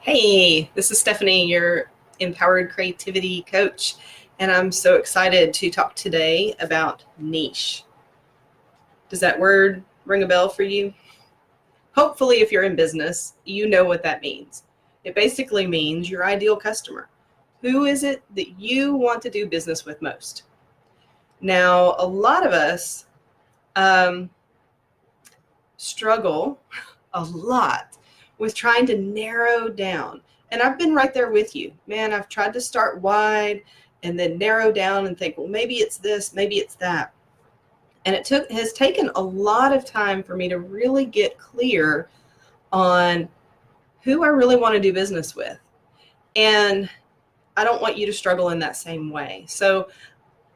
Hey, this is Stephanie, your empowered creativity coach, and I'm so excited to talk today about niche. Does that word ring a bell for you? Hopefully, if you're in business, you know what that means. It basically means your ideal customer. Who is it that you want to do business with most? Now, a lot of us struggle a lot with trying to narrow down. And I've been right there with you. Man, I've tried to start wide and then narrow down and think, well, maybe it's this, maybe it's that. And has taken a lot of time for me to really get clear on who I really want to do business with. And I don't want you to struggle in that same way. So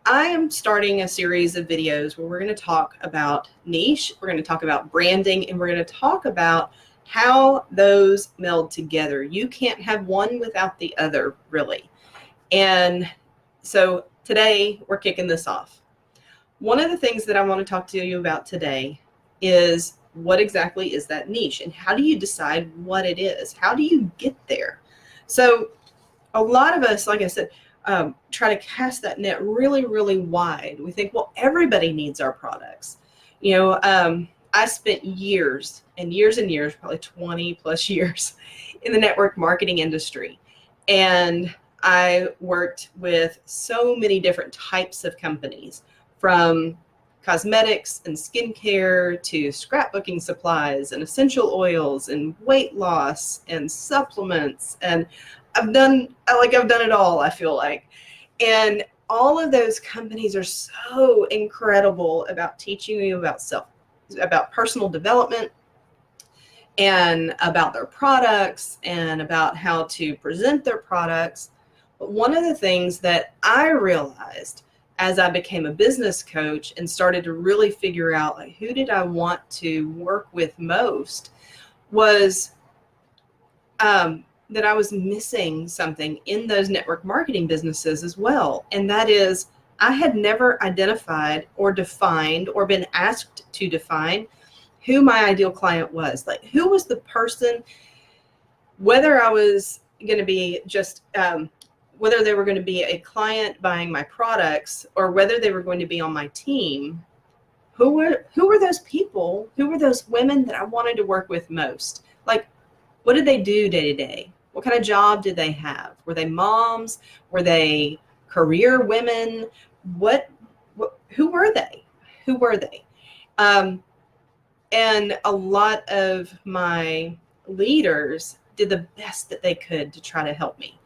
I am starting a series of videos where we're going to talk about niche, we're going to talk about branding, and we're going to talk about how those meld together. You can't have one without the other, really. And so today we're kicking this off. One of the things that I want to talk to you about today is what exactly is that niche and how do you decide what it is? How do you get there? So a lot of us, like I said, try to cast that net really, really wide. We think, well, everybody needs our products. I spent years and years and years, probably 20 plus years in the network marketing industry. And I worked with so many different types of companies, from cosmetics and skincare to scrapbooking supplies and essential oils and weight loss and supplements. And I've done it all, I feel like. And all of those companies are so incredible about teaching you about personal development and about their products and about how to present their products. But one of the things that I realized as I became a business coach and started to really figure out, like, who did I want to work with most, was that I was missing something in those network marketing businesses as well. And that is, I had never identified or defined or been asked to define who my ideal client was. Like, who was the person, whether I was going to be just, whether they were going to be a client buying my products or whether they were going to be on my team, who were those people? Who were those women that I wanted to work with most? Like, what did they do day to day? What kind of job did they have? Were they moms? Were they career women? Who were they? Who were they? And a lot of my leaders did the best that they could to try to help me.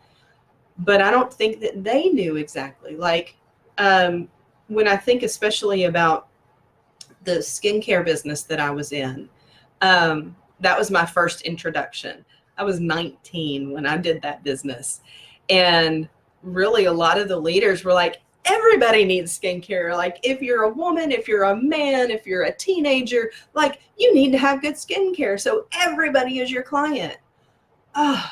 But I don't think that they knew exactly. Like, when I think especially about the skincare business that I was in, that was my first introduction. I was 19 when I did that business. And really a lot of the leaders were like, everybody needs skincare. Like, if you're a woman, if you're a man, if you're a teenager, like, you need to have good skincare. So everybody is your client. Can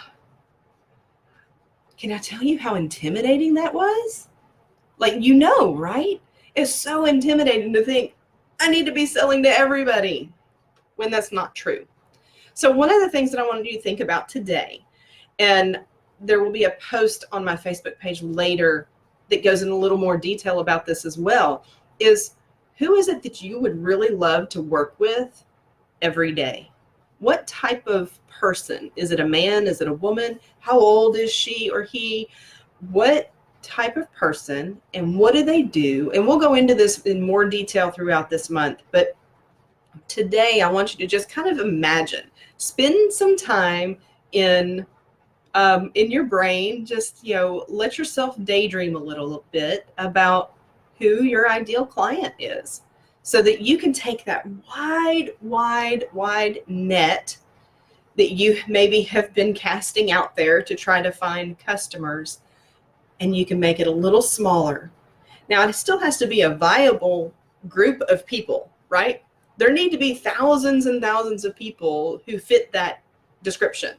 I tell you how intimidating that was? Like, right? It's so intimidating to think I need to be selling to everybody when that's not true. So one of the things that I wanted you to think about today, and there will be a post on my Facebook page later that goes in a little more detail about this as well, is who is it that you would really love to work with every day? What type of person? Is it a man? Is it a woman? How old is she or he? What type of person and what do they do? And we'll go into this in more detail throughout this month. But today I want you to just kind of imagine, spend some time in your brain, just, let yourself daydream a little bit about who your ideal client is, so that you can take that wide net that you maybe have been casting out there to try to find customers, and you can make it a little smaller. Now, it still has to be a viable group of people, right? There need to be thousands and thousands of people who fit that description.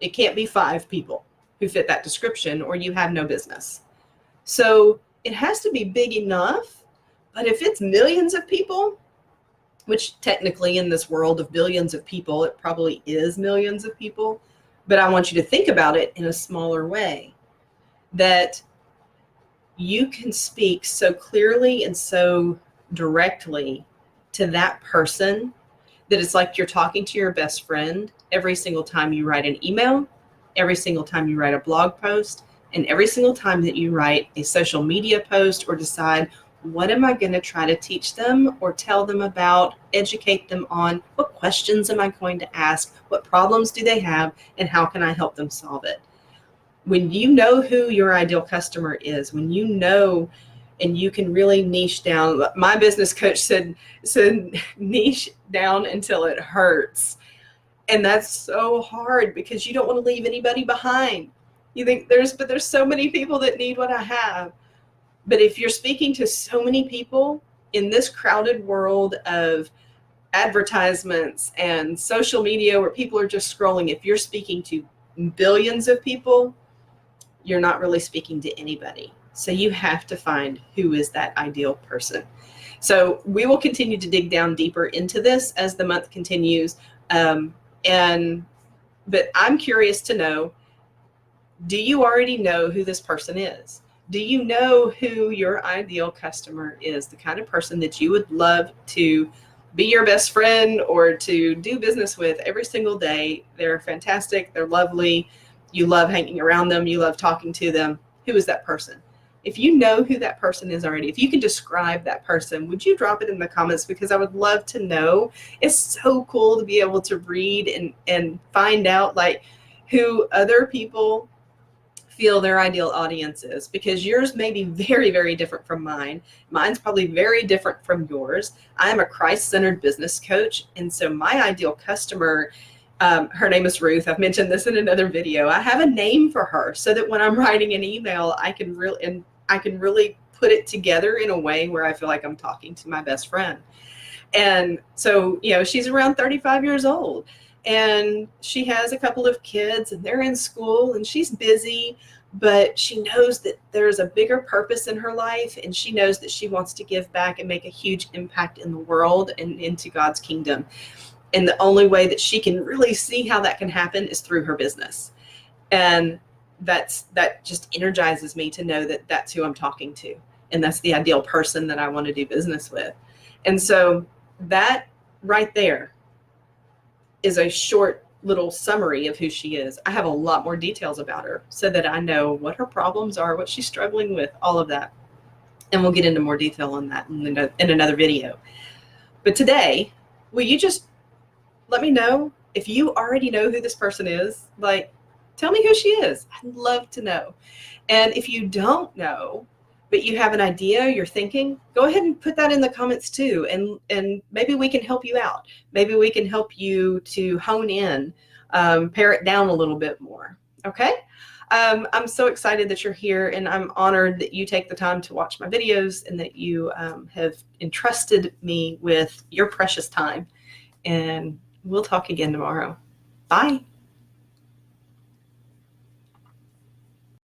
It can't be 5 people who fit that description, or you have no business. So it has to be big enough, but if it's millions of people, which technically in this world of billions of people, it probably is millions of people, But I want you to think about it in a smaller way, that you can speak so clearly and so directly to that person that it's like you're talking to your best friend every single time you write an email, every single time you write a blog post, and every single time that you write a social media post or decide, what am I going to try to teach them or tell them about, educate them on, what questions am I going to ask, what problems do they have, and how can I help them solve it? When you know who your ideal customer is, when you know and you can really niche down. My business coach said niche down until it hurts. And that's so hard because you don't want to leave anybody behind. You think there's so many people that need what I have. But if you're speaking to so many people in this crowded world of advertisements and social media where people are just scrolling, if you're speaking to billions of people, you're not really speaking to anybody. So you have to find who is that ideal person. So we will continue to dig down deeper into this as the month continues. But I'm curious to know, do you already know who this person is? Do you know who your ideal customer is? The kind of person that you would love to be your best friend or to do business with every single day. They're fantastic. They're lovely. You love hanging around them. You love talking to them. Who is that person? If you know who that person is already, if you can describe that person, would you drop it in the comments? Because I would love to know. It's so cool to be able to read and find out like who other people feel their ideal audience is, because yours may be very, very different from mine. Mine's probably very different from yours. I am a Christ-centered business coach. And so my ideal customer, her name is Ruth. I've mentioned this in another video. I have a name for her so that when I'm writing an email, I can really put it together in a way where I feel like I'm talking to my best friend. And so, she's around 35 years old and she has a couple of kids and they're in school and she's busy, but she knows that there's a bigger purpose in her life. And she knows that she wants to give back and make a huge impact in the world and into God's kingdom. And the only way that she can really see how that can happen is through her business. And that just energizes me to know that that's who I'm talking to. And that's the ideal person that I want to do business with. And so that right there is a short little summary of who she is. I have a lot more details about her so that I know what her problems are, what she's struggling with, all of that. And we'll get into more detail on that in another video. But today, will you just let me know if you already know who this person is? Like, tell me who she is. I'd love to know. And if you don't know, but you have an idea, you're thinking, go ahead and put that in the comments too. And maybe we can help you out. Maybe we can help you to hone in, pare it down a little bit more. Okay. I'm so excited that you're here, and I'm honored that you take the time to watch my videos and that you have entrusted me with your precious time. And we'll talk again tomorrow. Bye.